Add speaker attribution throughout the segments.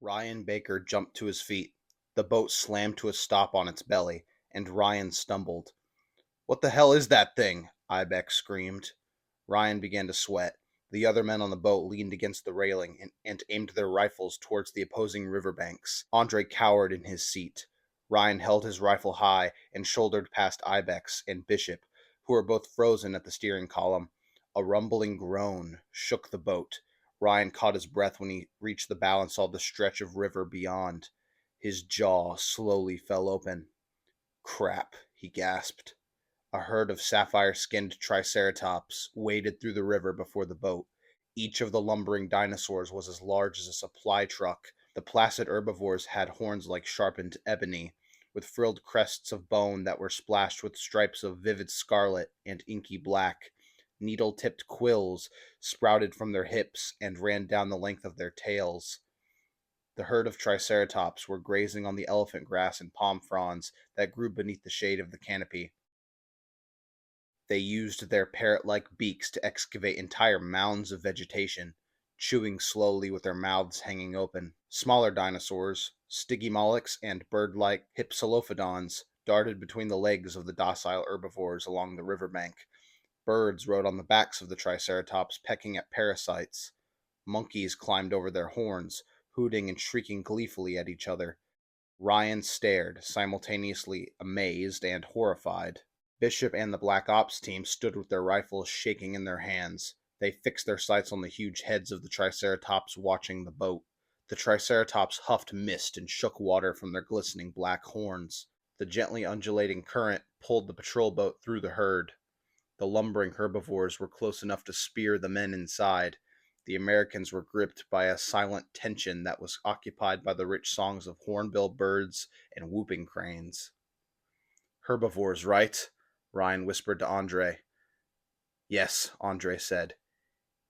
Speaker 1: Ryan Baker jumped to his feet. The boat slammed to a stop on its belly, and Ryan stumbled. "What the hell is that thing?" Ibex screamed. Ryan began to sweat. The other men on the boat leaned against the railing and aimed their rifles towards the opposing riverbanks. Andre cowered in his seat. Ryan held his rifle high and shouldered past Ibex and Bishop, who were both frozen at the steering column. A rumbling groan shook the boat. Ryan caught his breath when he reached the bow and saw the stretch of river beyond. His jaw slowly fell open. "Crap," he gasped. A herd of sapphire-skinned triceratops waded through the river before the boat. Each of the lumbering dinosaurs was as large as a supply truck. The placid herbivores had horns like sharpened ebony, with frilled crests of bone that were splashed with stripes of vivid scarlet and inky black. Needle-tipped quills sprouted from their hips and ran down the length of their tails. The herd of triceratops were grazing on the elephant grass and palm fronds that grew beneath the shade of the canopy. They used their parrot-like beaks to excavate entire mounds of vegetation, chewing slowly with their mouths hanging open. Smaller dinosaurs, stygimolochs and bird-like hypsilophodons, darted between the legs of the docile herbivores along the riverbank. Birds rode on the backs of the triceratops, pecking at parasites. Monkeys climbed over their horns, hooting and shrieking gleefully at each other. Ryan stared, simultaneously amazed and horrified. Bishop and the Black Ops team stood with their rifles shaking in their hands. They fixed their sights on the huge heads of the Triceratops watching the boat. The Triceratops huffed mist and shook water from their glistening black horns. The gently undulating current pulled the patrol boat through the herd. The lumbering herbivores were close enough to spear the men inside. The Americans were gripped by a silent tension that was occupied by the rich songs of hornbill birds and whooping cranes. "Herbivores, right?" Ryan whispered to Andre. "Yes," Andre said.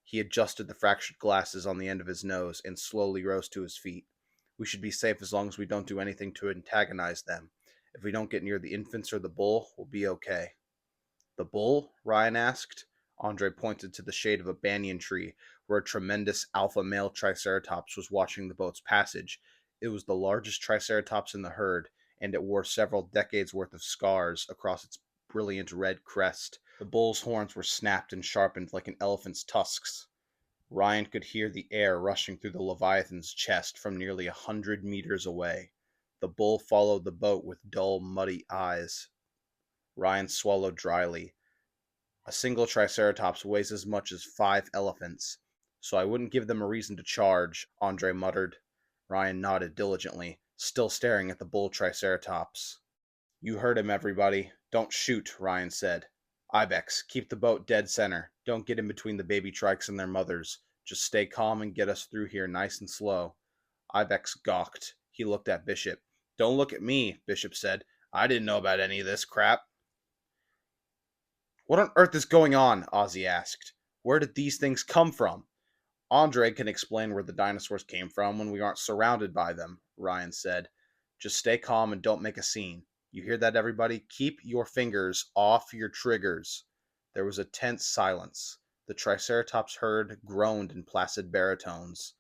Speaker 1: He adjusted the fractured glasses on the end of his nose and slowly rose to his feet. "We should be safe as long as we don't do anything to antagonize them. If we don't get near the infants or the bull, we'll be okay." "The bull?" Ryan asked. Andre pointed to the shade of a banyan tree where a tremendous alpha male triceratops was watching the boat's passage. It was the largest triceratops in the herd, and it wore several decades worth of scars across its brilliant red crest. The bull's horns were snapped and sharpened like an elephant's tusks. Ryan could hear the air rushing through the leviathan's chest from nearly 100 meters away. The bull followed the boat with dull, muddy eyes. Ryan swallowed dryly. "A single triceratops weighs as much as 5 elephants, so I wouldn't give them a reason to charge," Andre muttered. Ryan nodded diligently, still staring at the bull triceratops. "You heard him, everybody. Don't shoot," Ryan said. "Ibex, keep the boat dead center. Don't get in between the baby trikes and their mothers. Just stay calm and get us through here nice and slow." Ibex gawked. He looked at Bishop. "Don't look at me," Bishop said. "I didn't know about any of this crap." "What on earth is going on?" Ozzy asked. "Where did these things come from?" "Andre can explain where the dinosaurs came from when we aren't surrounded by them," Ryan said. "Just stay calm and don't make a scene. You hear that, everybody? Keep your fingers off your triggers." There was a tense silence. The Triceratops herd groaned in placid baritones.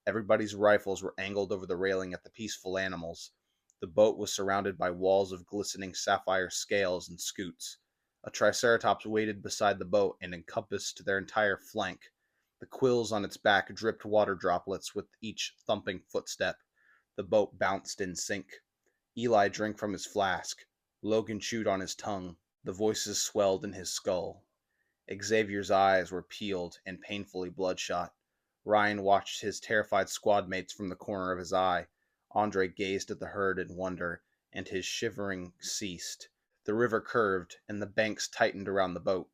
Speaker 1: Everybody's rifles were angled over the railing at the peaceful animals. The boat was surrounded by walls of glistening sapphire scales and scutes. A Triceratops waited beside the boat and encompassed their entire flank. The quills on its back dripped water droplets with each thumping footstep. The boat bounced in sync. Eli drank from his flask. Logan chewed on his tongue. The voices swelled in his skull. Xavier's eyes were peeled and painfully bloodshot. Ryan watched his terrified squad mates from the corner of his eye. Andre gazed at the herd in wonder, and his shivering ceased. The river curved, and the banks tightened around the boat.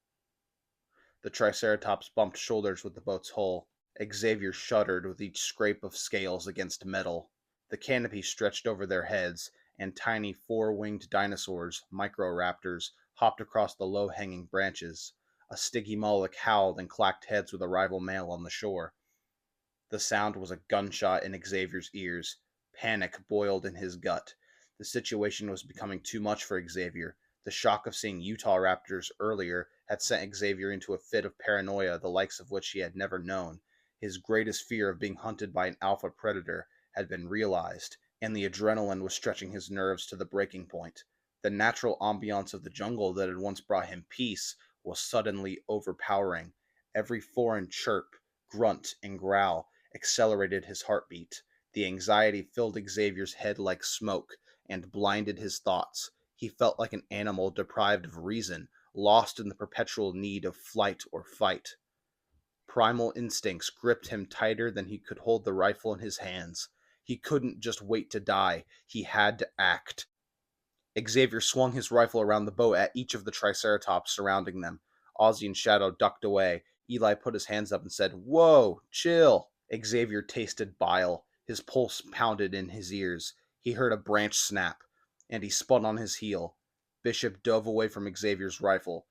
Speaker 1: The Triceratops bumped shoulders with the boat's hull. Xavier shuddered with each scrape of scales against metal. The canopy stretched over their heads, and tiny four-winged dinosaurs, microraptors, hopped across the low-hanging branches. A stygimoloch howled and clacked heads with a rival male on the shore. The sound was a gunshot in Xavier's ears. Panic boiled in his gut. The situation was becoming too much for Xavier. The shock of seeing Utah raptors earlier had sent Xavier into a fit of paranoia the likes of which he had never known. His greatest fear of being hunted by an alpha predator had been realized, and the adrenaline was stretching his nerves to the breaking point. The natural ambiance of the jungle that had once brought him peace was suddenly overpowering. Every foreign chirp, grunt, and growl accelerated his heartbeat. The anxiety filled Xavier's head like smoke and blinded his thoughts. He felt like an animal deprived of reason, lost in the perpetual need of flight or fight. Primal instincts gripped him tighter than he could hold the rifle in his hands. He couldn't just wait to die, he had to act. Xavier swung his rifle around the boat at each of the Triceratops surrounding them. Ozzy and Shadow ducked away. Eli put his hands up and said, "Whoa, chill." Xavier tasted bile. His pulse pounded in his ears. He heard a branch snap, and he spun on his heel. Bishop dove away from Xavier's rifle.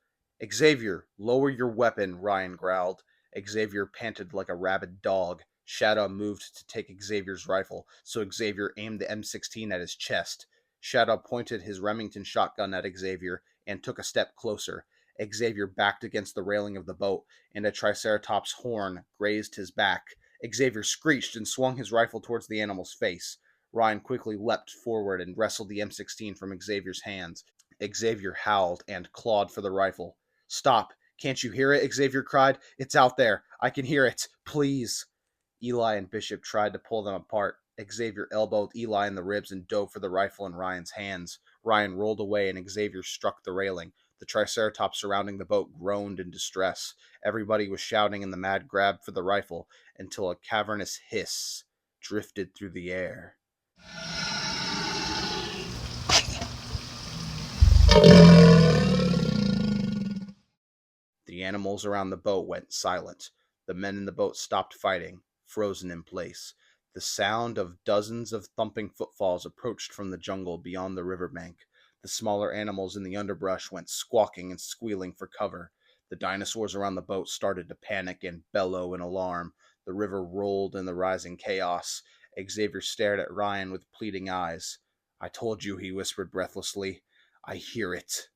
Speaker 1: "Xavier, lower your weapon," Ryan growled. Xavier panted like a rabid dog. Shadow moved to take Xavier's rifle, so Xavier aimed the M16 at his chest. Shadow pointed his Remington shotgun at Xavier and took a step closer. Xavier backed against the railing of the boat, and a Triceratops' horn grazed his back. Xavier screeched and swung his rifle towards the animal's face. Ryan quickly leapt forward and wrestled the M16 from Xavier's hands. Xavier howled and clawed for the rifle. "Stop! Can't you hear it?" Xavier cried. "It's out there. I can hear it. Please." Eli and Bishop tried to pull them apart. Xavier elbowed Eli in the ribs and dove for the rifle in Ryan's hands. Ryan rolled away and Xavier struck the railing. The Triceratops surrounding the boat groaned in distress. Everybody was shouting in the mad grab for the rifle until a cavernous hiss drifted through the air. The animals around the boat went silent. The men in the boat stopped fighting, frozen in place. The sound of dozens of thumping footfalls approached from the jungle beyond the riverbank. The smaller animals in the underbrush went squawking and squealing for cover. The dinosaurs around the boat started to panic and bellow in alarm. The river rolled in the rising chaos. Xavier stared at Ryan with pleading eyes. "I told you," he whispered breathlessly. "I hear it."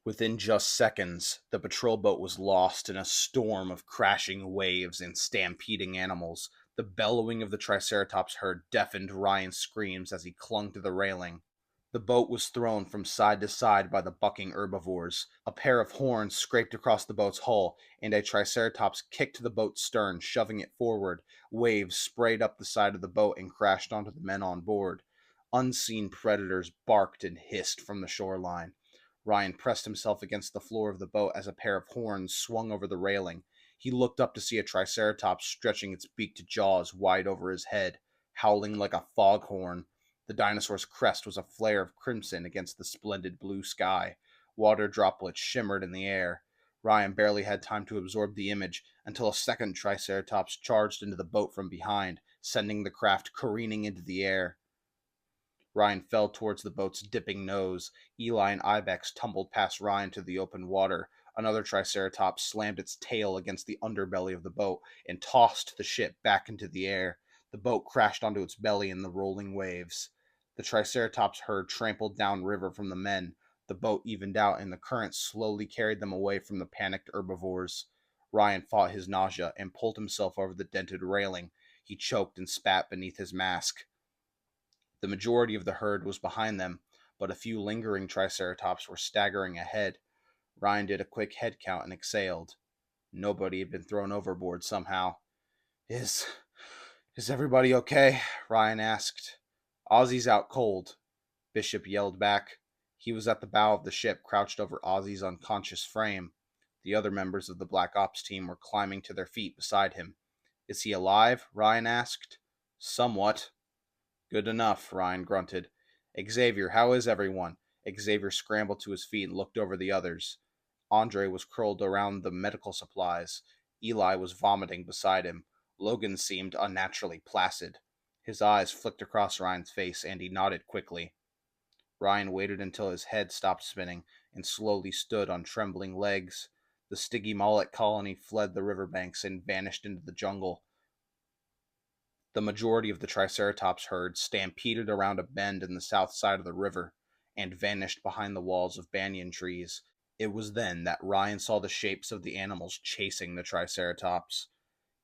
Speaker 1: Within just seconds, the patrol boat was lost in a storm of crashing waves and stampeding animals. The bellowing of the Triceratops herd deafened Ryan's screams as he clung to the railing. The boat was thrown from side to side by the bucking herbivores. A pair of horns scraped across the boat's hull, and a Triceratops kicked the boat's stern, shoving it forward. Waves sprayed up the side of the boat and crashed onto the men on board. Unseen predators barked and hissed from the shoreline. Ryan pressed himself against the floor of the boat as a pair of horns swung over the railing. He looked up to see a Triceratops stretching its beaked jaws wide over his head, howling like a foghorn. The dinosaur's crest was a flare of crimson against the splendid blue sky. Water droplets shimmered in the air. Ryan barely had time to absorb the image until a second Triceratops charged into the boat from behind, sending the craft careening into the air. Ryan fell towards the boat's dipping nose. Eli and Ibex tumbled past Ryan to the open water. Another Triceratops slammed its tail against the underbelly of the boat and tossed the ship back into the air. The boat crashed onto its belly in the rolling waves. The Triceratops herd trampled downriver from the men. The boat evened out and the current slowly carried them away from the panicked herbivores. Ryan fought his nausea and pulled himself over the dented railing. He choked and spat beneath his mask. The majority of the herd was behind them, but a few lingering Triceratops were staggering ahead. Ryan did a quick head count and exhaled. Nobody had been thrown overboard somehow. Is everybody okay?" Ryan asked. "Ozzy's out cold," Bishop yelled back. He was at the bow of the ship, crouched over Ozzy's unconscious frame. The other members of the Black Ops team were climbing to their feet beside him. "Is he alive?" Ryan asked. "Somewhat." "Good enough," Ryan grunted. "Xavier, how is everyone?" Xavier scrambled to his feet and looked over the others. Andre was curled around the medical supplies. Eli was vomiting beside him. Logan seemed unnaturally placid. His eyes flicked across Ryan's face, and he nodded quickly. Ryan waited until his head stopped spinning and slowly stood on trembling legs. The Stygimoloch colony fled the riverbanks and vanished into the jungle. The majority of the Triceratops herd stampeded around a bend in the south side of the river and vanished behind the walls of banyan trees. It was then that Ryan saw the shapes of the animals chasing the Triceratops.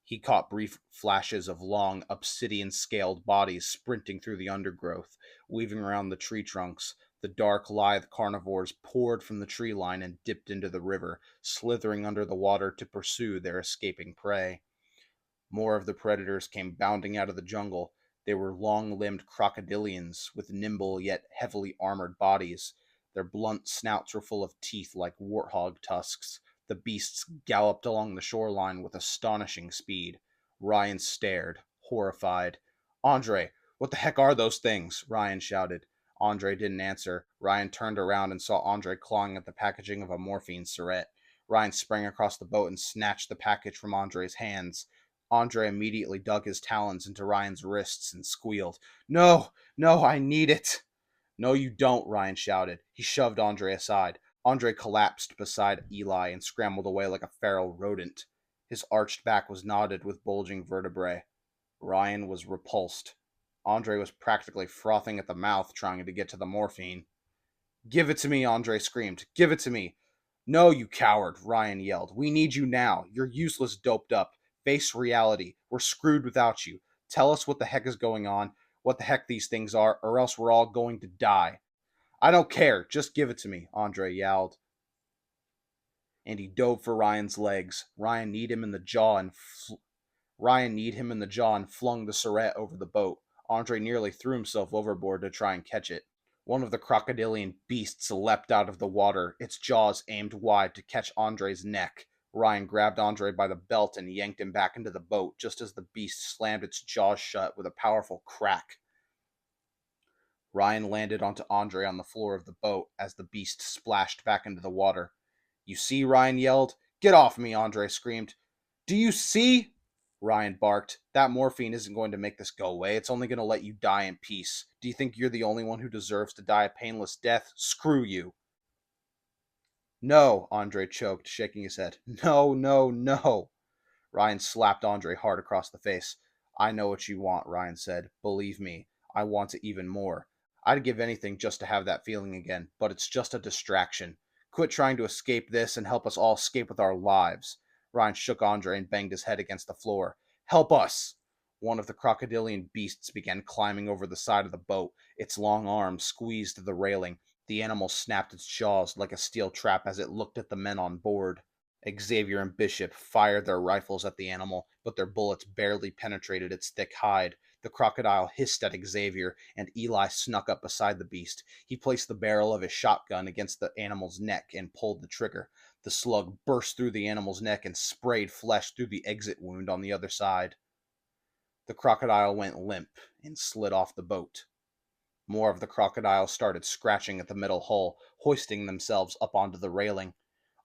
Speaker 1: He caught brief flashes of long, obsidian-scaled bodies sprinting through the undergrowth, weaving around the tree trunks. The dark, lithe carnivores poured from the tree line and dipped into the river, slithering under the water to pursue their escaping prey. More of the predators came bounding out of the jungle. They were long-limbed crocodilians with nimble yet heavily armored bodies. Their blunt snouts were full of teeth like warthog tusks. The beasts galloped along the shoreline with astonishing speed. Ryan stared, horrified. "Andre, what the heck are those things?" Ryan shouted. Andre didn't answer. Ryan turned around and saw Andre clawing at the packaging of a morphine syringe. Ryan sprang across the boat and snatched the package from Andre's hands. Andre immediately dug his talons into Ryan's wrists and squealed. "No, no, I need it." "No, you don't," Ryan shouted. He shoved Andre aside. Andre collapsed beside Eli and scrambled away like a feral rodent. His arched back was knotted with bulging vertebrae. Ryan was repulsed. Andre was practically frothing at the mouth trying to get to the morphine. "Give it to me," Andre screamed. "Give it to me." "No, you coward," Ryan yelled. "We need you now. You're useless, doped up. Face reality. We're screwed without you. Tell us what the heck is going on, what the heck these things are, or else we're all going to die." "I don't care. Just give it to me," Andre yelled. And he dove for Ryan's legs. Ryan kneed him in the jaw and flung the syringe over the boat. Andre nearly threw himself overboard to try and catch it. One of the crocodilian beasts leapt out of the water, its jaws aimed wide to catch Andre's neck. Ryan grabbed Andre by the belt and yanked him back into the boat just as the beast slammed its jaws shut with a powerful crack. Ryan landed onto Andre on the floor of the boat as the beast splashed back into the water. "You see?" Ryan yelled. "Get off me!" Andre screamed. "Do you see?" Ryan barked. "That morphine isn't going to make this go away. It's only going to let you die in peace. Do you think you're the only one who deserves to die a painless death? Screw you." "No," Andre choked, shaking his head. "No, no, no." Ryan slapped Andre hard across the face. "I know what you want," Ryan said. "Believe me, I want it even more. I'd give anything just to have that feeling again, but it's just a distraction. Quit trying to escape this and help us all escape with our lives." Ryan shook Andre and banged his head against the floor. "Help us!" One of the crocodilian beasts began climbing over the side of the boat. Its long arms squeezed the railing. The animal snapped its jaws like a steel trap as it looked at the men on board. Xavier and Bishop fired their rifles at the animal, but their bullets barely penetrated its thick hide. The crocodile hissed at Xavier, and Eli snuck up beside the beast. He placed the barrel of his shotgun against the animal's neck and pulled the trigger. The slug burst through the animal's neck and sprayed flesh through the exit wound on the other side. The crocodile went limp and slid off the boat. More of the crocodiles started scratching at the metal hull, hoisting themselves up onto the railing.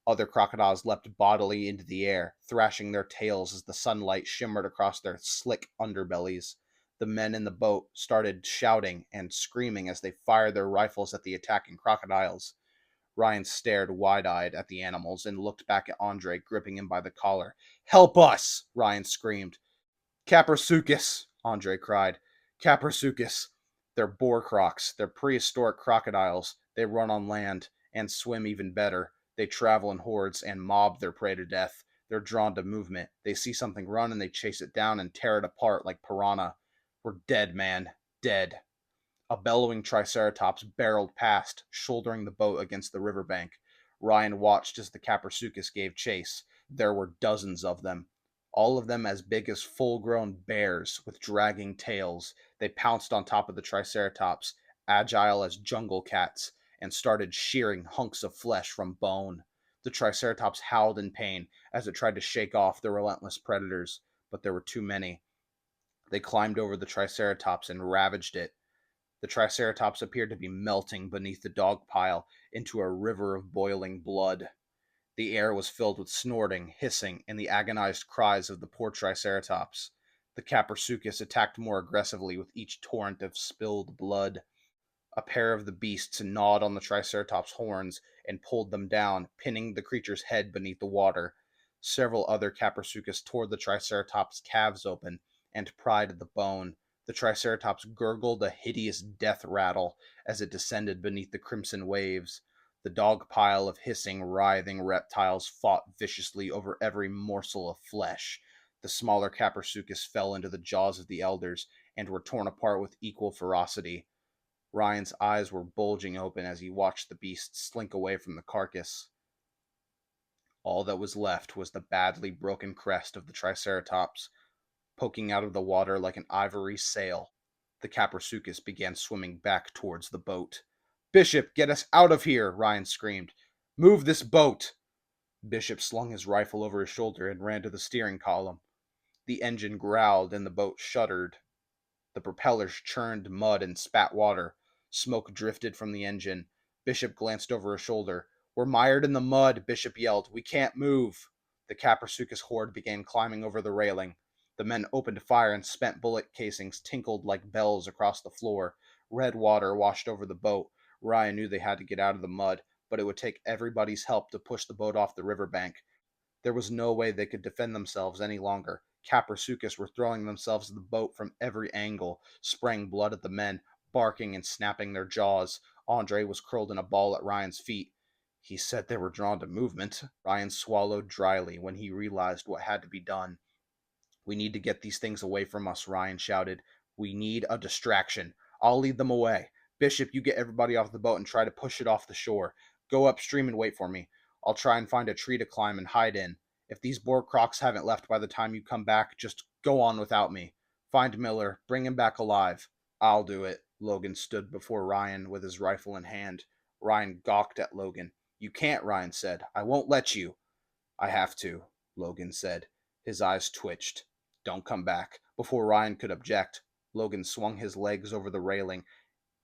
Speaker 1: Other crocodiles leapt bodily into the air, thrashing their tails as the sunlight shimmered across their slick underbellies. The men in the boat started shouting and screaming as they fired their rifles at the attacking crocodiles. Ryan stared wide-eyed at the animals and looked back at Andre, gripping him by the collar. "Help us!" Ryan screamed. "Caprasukis!" Andre cried. "Caprasukis! They're boar crocs. They're prehistoric crocodiles. They run on land and swim even better. They travel in hordes and mob their prey to death. They're drawn to movement. They see something run and they chase it down and tear it apart like piranha. We're dead, man. Dead." A bellowing Triceratops barreled past, shouldering the boat against the riverbank. Ryan watched as the Caprasukis gave chase. There were dozens of them, all of them as big as full-grown bears with dragging tails. They pounced on top of the Triceratops, agile as jungle cats, and started shearing hunks of flesh from bone. The Triceratops howled in pain as it tried to shake off the relentless predators, but there were too many. They climbed over the Triceratops and ravaged it. The Triceratops appeared to be melting beneath the dog pile into a river of boiling blood. The air was filled with snorting, hissing, and the agonized cries of the poor Triceratops. The Caprasukis attacked more aggressively with each torrent of spilled blood. A pair of the beasts gnawed on the Triceratops' horns and pulled them down, pinning the creature's head beneath the water. Several other Caprasukis tore the Triceratops' calves open and pried at the bone. The Triceratops gurgled a hideous death rattle as it descended beneath the crimson waves. The dog pile of hissing, writhing reptiles fought viciously over every morsel of flesh. The smaller Caprasuchus fell into the jaws of the elders and were torn apart with equal ferocity. Ryan's eyes were bulging open as he watched the beast slink away from the carcass. All that was left was the badly broken crest of the Triceratops, poking out of the water like an ivory sail. The Caprasuchus began swimming back towards the boat. "Bishop, get us out of here!" Ryan screamed. "Move this boat!" Bishop slung his rifle over his shoulder and ran to the steering column. The engine growled and the boat shuddered. The propellers churned mud and spat water. Smoke drifted from the engine. Bishop glanced over his shoulder. "We're mired in the mud," Bishop yelled. "We can't move." The Caprasuchus horde began climbing over the railing. The men opened fire and spent bullet casings tinkled like bells across the floor. Red water washed over the boat. Ryan knew they had to get out of the mud, but it would take everybody's help to push the boat off the riverbank. There was no way they could defend themselves any longer. Caprasuchus were throwing themselves at the boat from every angle, spraying blood at the men, barking and snapping their jaws. Andre was curled in a ball at Ryan's feet. "He said they were drawn to movement." Ryan swallowed dryly when he realized what had to be done. "We need to get these things away from us," Ryan shouted. "We need a distraction. I'll lead them away. Bishop, you get everybody off the boat and try to push it off the shore. Go upstream and wait for me. I'll try and find a tree to climb and hide in. If these boar crocs haven't left by the time you come back, just go on without me. Find Miller. Bring him back alive." "I'll do it." Logan stood before Ryan with his rifle in hand. Ryan gawked at Logan. "You can't," Ryan said. "I won't let you." "I have to," Logan said. His eyes twitched. "Don't come back." Before Ryan could object, Logan swung his legs over the railing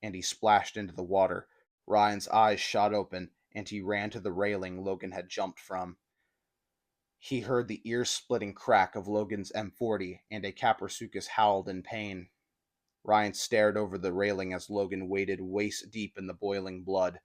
Speaker 1: and he splashed into the water. Ryan's eyes shot open and he ran to the railing Logan had jumped from. He heard the ear-splitting crack of Logan's M40 and a Caprasuchus howled in pain. Ryan stared over the railing as Logan waded waist deep in the boiling blood.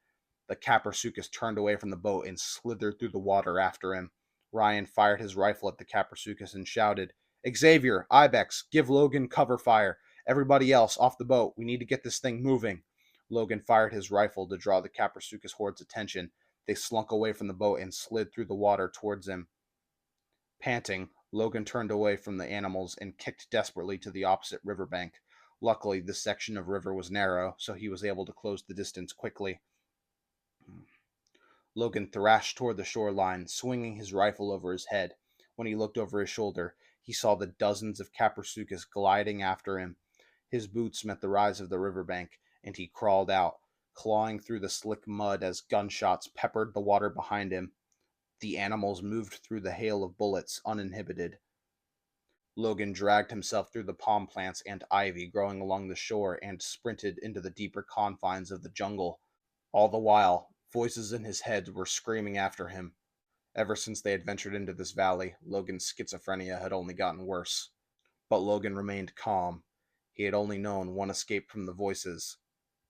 Speaker 1: The Caprasuchus turned away from the boat and slithered through the water after him. Ryan fired his rifle at the Caprasuchus and shouted, "Xavier, Ibex, give Logan cover fire. Everybody else, off the boat. We need to get this thing moving." Logan fired his rifle to draw the Caprasuchus horde's attention. They slunk away from the boat and slid through the water towards him. Panting, Logan turned away from the animals and kicked desperately to the opposite riverbank. Luckily, this section of river was narrow, so he was able to close the distance quickly. Logan thrashed toward the shoreline, swinging his rifle over his head. When he looked over his shoulder, he saw the dozens of Caprasuchus gliding after him. His boots met the rise of the riverbank, and he crawled out, clawing through the slick mud as gunshots peppered the water behind him. The animals moved through the hail of bullets uninhibited. Logan dragged himself through the palm plants and ivy growing along the shore and sprinted into the deeper confines of the jungle. All the while, voices in his head were screaming after him. Ever since they had ventured into this valley, Logan's schizophrenia had only gotten worse. But Logan remained calm. He had only known one escape from the voices: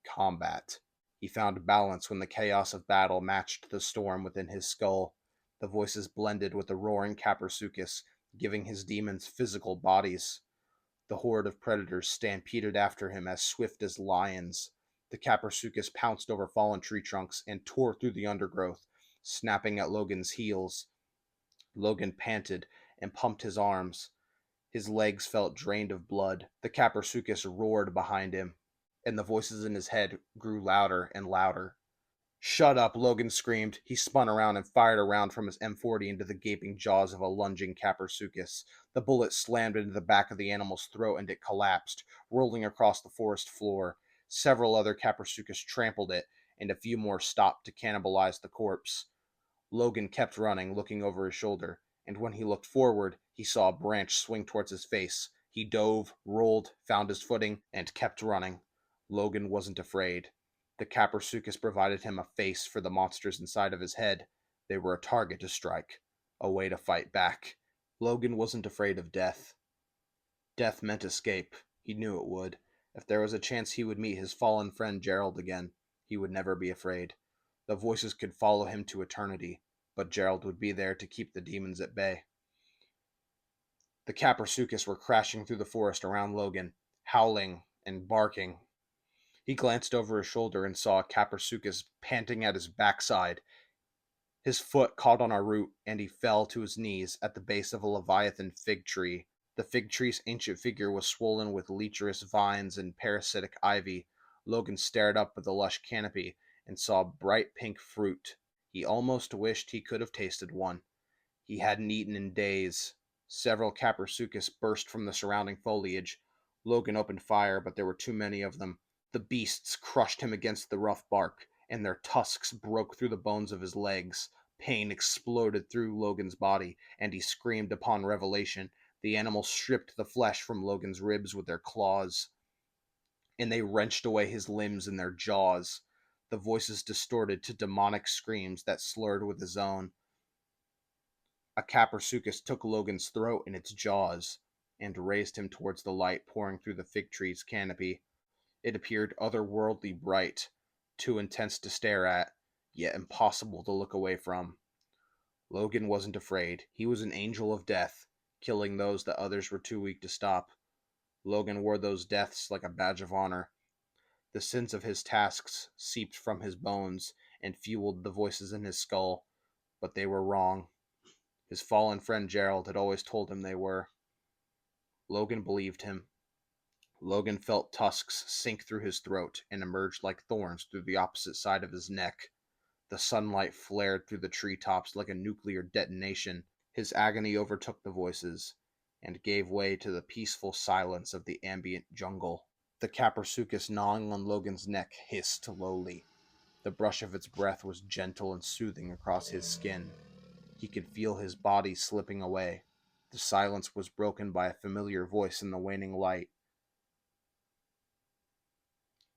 Speaker 1: combat. He found balance when the chaos of battle matched the storm within his skull. The voices blended with the roaring Caprasuchus, giving his demons physical bodies. The horde of predators stampeded after him as swift as lions. The Caprasuchus pounced over fallen tree trunks and tore through the undergrowth, snapping at Logan's heels. Logan panted and pumped his arms. His legs felt drained of blood. The Caprasuchus roared behind him, and the voices in his head grew louder and louder. "Shut up," Logan screamed. He spun around and fired a round from his M40 into the gaping jaws of a lunging Caprasuchus. The bullet slammed into the back of the animal's throat and it collapsed, rolling across the forest floor. Several other Caprasuchus trampled it, and a few more stopped to cannibalize the corpse. Logan kept running, looking over his shoulder, and when he looked forward, he saw a branch swing towards his face. He dove, rolled, found his footing, and kept running. Logan wasn't afraid. The Caprasuchus provided him a face for the monsters inside of his head. They were a target to strike, a way to fight back. Logan wasn't afraid of death. Death meant escape. He knew it would. If there was a chance he would meet his fallen friend Gerald again, he would never be afraid. The voices could follow him to eternity, but Gerald would be there to keep the demons at bay. The Caprasuchus were crashing through the forest around Logan, howling and barking. He glanced over his shoulder and saw a Caprasuchus panting at his backside. His foot caught on a root, and he fell to his knees at the base of a leviathan fig tree. The fig tree's ancient figure was swollen with lecherous vines and parasitic ivy. Logan stared up at the lush canopy and saw bright pink fruit. He almost wished he could have tasted one. He hadn't eaten in days. Several capersuchus burst from the surrounding foliage. Logan opened fire, but there were too many of them. The beasts crushed him against the rough bark, and their tusks broke through the bones of his legs. Pain exploded through Logan's body, and he screamed upon revelation. The animals stripped the flesh from Logan's ribs with their claws, and they wrenched away his limbs in their jaws. The voices distorted to demonic screams that slurred with his own. A capersuchus took Logan's throat in its jaws and raised him towards the light pouring through the fig tree's canopy. It appeared otherworldly bright, too intense to stare at, yet impossible to look away from. Logan wasn't afraid. He was an angel of death, killing those that others were too weak to stop. Logan wore those deaths like a badge of honor. The sense of his tasks seeped from his bones and fueled the voices in his skull, but they were wrong. His fallen friend Gerald had always told him they were. Logan believed him. Logan felt tusks sink through his throat and emerge like thorns through the opposite side of his neck. The sunlight flared through the treetops like a nuclear detonation. His agony overtook the voices and gave way to the peaceful silence of the ambient jungle. The capersuchus gnawing on Logan's neck hissed lowly. The brush of its breath was gentle and soothing across his skin. He could feel his body slipping away. The silence was broken by a familiar voice in the waning light.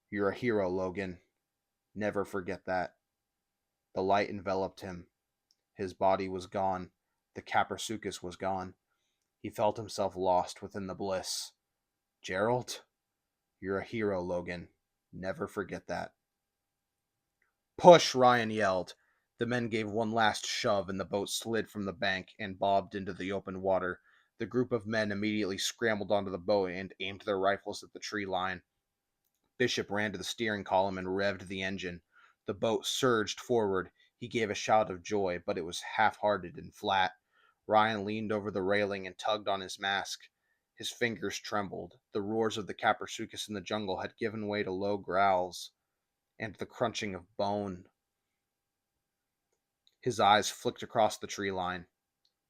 Speaker 1: "You're a hero, Logan. Never forget that." The light enveloped him. His body was gone. The capersuchus was gone. He felt himself lost within the bliss. "Gerald, you're a hero, Logan. Never forget that." "Push!" Ryan yelled. The men gave one last shove, and the boat slid from the bank and bobbed into the open water. The group of men immediately scrambled onto the boat and aimed their rifles at the tree line. Bishop ran to the steering column and revved the engine. The boat surged forward. He gave a shout of joy, but it was half-hearted and flat. Ryan leaned over the railing and tugged on his mask. His fingers trembled. The roars of the capersuchus in the jungle had given way to low growls and the crunching of bone. His eyes flicked across the tree line.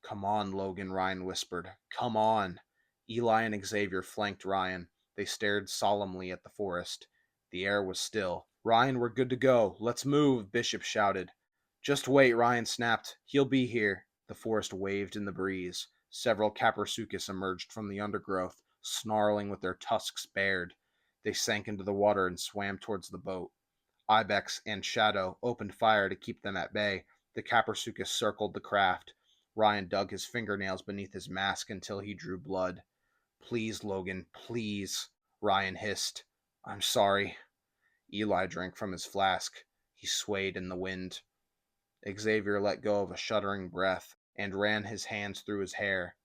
Speaker 1: "Come on, Logan," Ryan whispered. "Come on." Eli and Xavier flanked Ryan. They stared solemnly at the forest. The air was still. "Ryan, we're good to go. Let's move," Bishop shouted. "Just wait," Ryan snapped. "He'll be here." The forest waved in the breeze. Several capersuchus emerged from the undergrowth, snarling with their tusks bared. They sank into the water and swam towards the boat. Ibex and Shadow opened fire to keep them at bay. The capersuchus circled the craft. Ryan dug his fingernails beneath his mask until he drew blood. "Please, Logan, please," Ryan hissed. "I'm sorry." Eli drank from his flask. He swayed in the wind. Xavier let go of a shuddering breath and ran his hands through his hair.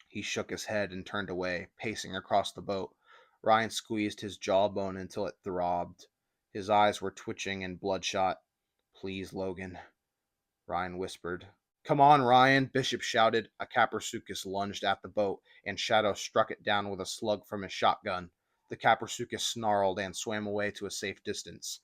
Speaker 1: He shook his head and turned away, pacing across the boat. Ryan squeezed his jawbone until it throbbed. His eyes were twitching and bloodshot. "Please, Logan," Ryan whispered. "Come on, Ryan," Bishop shouted. A capersuchus lunged at the boat, and Shadow struck it down with a slug from his shotgun. The capersuchus snarled and swam away to a safe distance.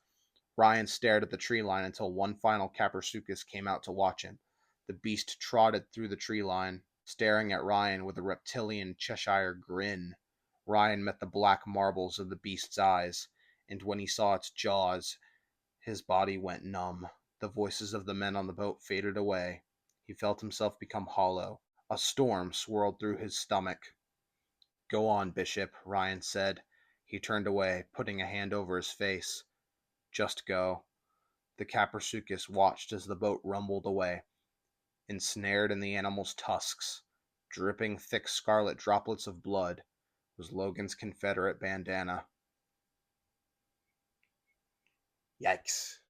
Speaker 1: Ryan stared at the tree line until one final capersuchus came out to watch him. The beast trotted through the tree line, staring at Ryan with a reptilian Cheshire grin. Ryan met the black marbles of the beast's eyes, and when he saw its jaws, his body went numb. The voices of the men on the boat faded away. He felt himself become hollow. A storm swirled through his stomach. "Go on, Bishop," Ryan said. He turned away, putting a hand over his face. "Just go." The capersuchus watched as the boat rumbled away, ensnared in the animal's tusks. Dripping thick scarlet droplets of blood was Logan's Confederate bandana. Yikes.